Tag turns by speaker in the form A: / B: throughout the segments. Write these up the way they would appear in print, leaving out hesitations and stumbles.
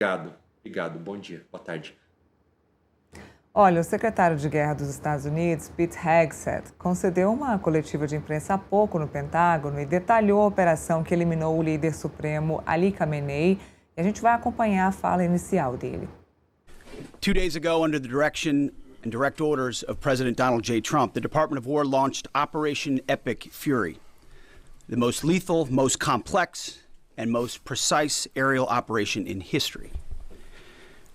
A: Obrigado, obrigado. Bom dia, boa tarde.
B: Olha, o secretário de Guerra dos Estados Unidos, Pete Hegseth, concedeu uma coletiva de imprensa há pouco no Pentágono e detalhou a operação que eliminou o líder supremo Ali Khamenei. E a gente vai acompanhar a fala inicial dele.
C: 2 days ago, under the direction and direct orders of President Donald J. Trump, the Department of War launched Operation Epic Fury, the most lethal, most complex, and most precise aerial operation in history.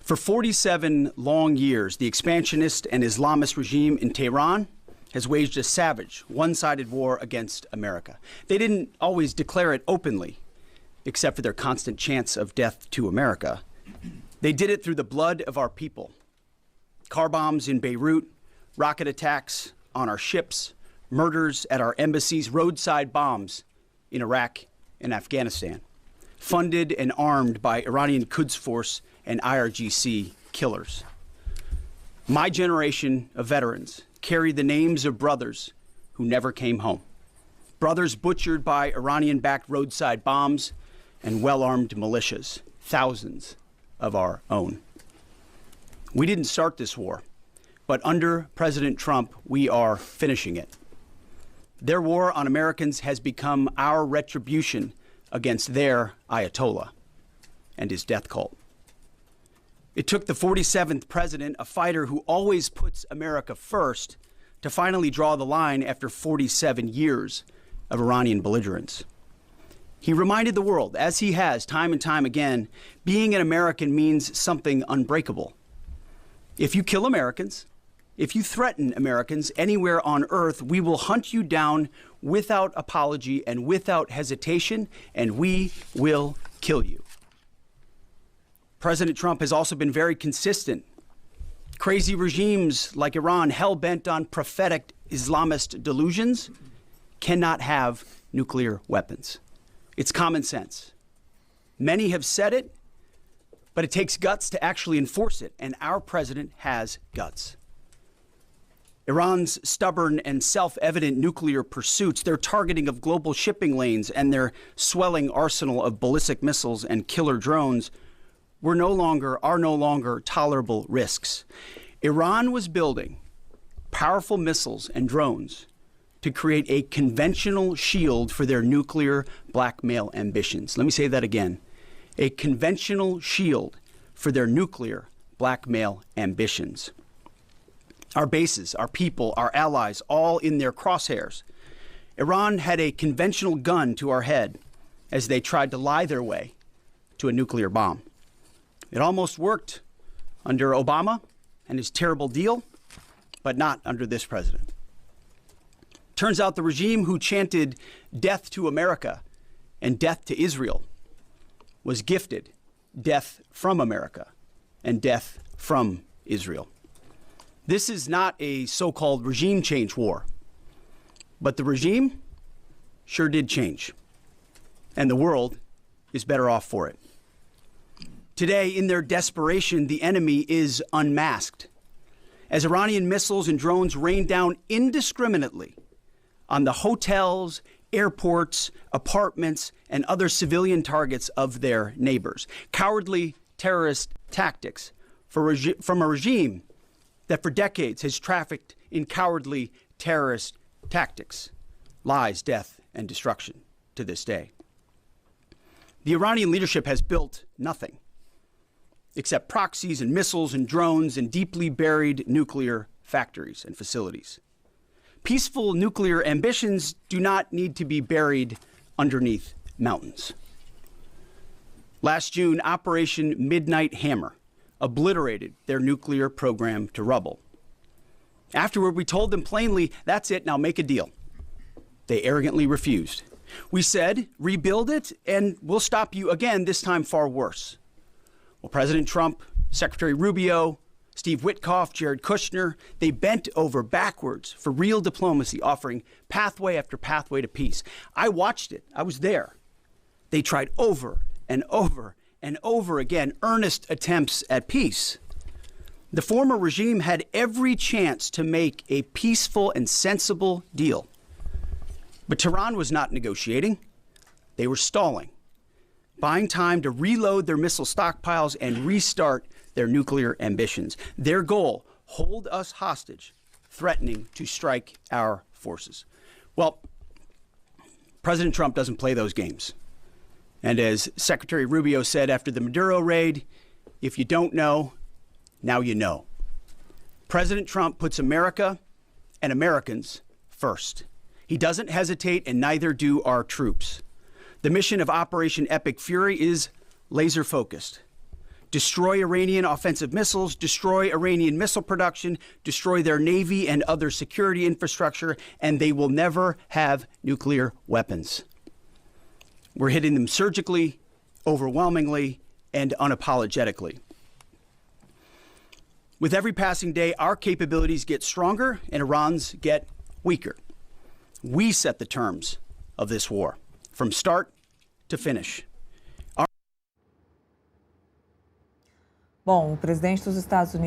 C: For 47 long years, the expansionist and Islamist regime in Tehran has waged a savage, one-sided war against America. They didn't always declare it openly, except for their constant chants of death to America. They did it through the blood of our people. Car bombs in Beirut, rocket attacks on our ships, murders at our embassies, roadside bombs in Iraq and Afghanistan, funded and armed by Iranian Quds Force and IRGC killers. My generation of veterans carry the names of brothers who never came home. Brothers butchered by Iranian-backed roadside bombs and well-armed militias, thousands of our own. We didn't start this war, but under President Trump, we are finishing it. Their war on Americans has become our retribution against their Ayatollah and his death cult. It took the 47th president, a fighter who always puts America first, to finally draw the line after 47 years of Iranian belligerence. He reminded the world, as he has time and time again, being an American means something unbreakable. If you kill Americans, if you threaten Americans anywhere on earth, we will hunt you down without apology and without hesitation, and we will kill you. President Trump has also been very consistent. Crazy regimes like Iran, hell-bent on prophetic Islamist delusions, cannot have nuclear weapons. It's common sense. Many have said it, but it takes guts to actually enforce it, and our president has guts. Iran's stubborn and self-evident nuclear pursuits, their targeting of global shipping lanes, and their swelling arsenal of ballistic missiles and killer drones are no longer tolerable risks. Iran was building powerful missiles and drones to create a conventional shield for their nuclear blackmail ambitions. Let me say that again. A conventional shield for their nuclear blackmail ambitions. Our bases, our people, our allies, all in their crosshairs. Iran had a conventional gun to our head as they tried to lie their way to a nuclear bomb. It almost worked under Obama and his terrible deal, but not under this president. Turns out the regime who chanted death to America and death to Israel was gifted death from America and death from Israel. This is not a so-called regime change war, but the regime sure did change, and the world is better off for it. Today, in their desperation, the enemy is unmasked as Iranian missiles and drones rain down indiscriminately on the hotels, airports, apartments, and other civilian targets of their neighbors. Cowardly terrorist tactics from a regime that for decades has trafficked in cowardly terrorist tactics, lies, death, and destruction to this day. The Iranian leadership has built nothing except proxies and missiles and drones and deeply buried nuclear factories and facilities. Peaceful nuclear ambitions do not need to be buried underneath mountains. Last June, Operation Midnight Hammer obliterated their nuclear program to rubble. Afterward, we told them plainly, that's it, now make a deal. They arrogantly refused. We said, rebuild it, and we'll stop you again, this time far worse. Well, President Trump, Secretary Rubio, Steve Witkoff, Jared Kushner, they bent over backwards for real diplomacy, offering pathway after pathway to peace. I watched it. I was there. They tried over and over and over again earnest attempts at peace. The former regime had every chance to make a peaceful and sensible deal. But Tehran was not negotiating. They were stalling. buying time to reload their missile stockpiles and restart their nuclear ambitions. Their goal, hold us hostage, threatening to strike our forces. Well, President Trump doesn't play those games. And as Secretary Rubio said after the Maduro raid, if you don't know, now you know. President Trump puts America and Americans first. He doesn't hesitate, and neither do our troops. The mission of Operation Epic Fury is laser focused. Destroy Iranian offensive missiles, destroy Iranian missile production, destroy their navy and other security infrastructure, and they will never have nuclear weapons. We're hitting them surgically, overwhelmingly, and unapologetically. With every passing day, our capabilities get stronger and Iran's get weaker. We set the terms of this war, from start to finish.
B: Bom, o presidente dos Estados Unidos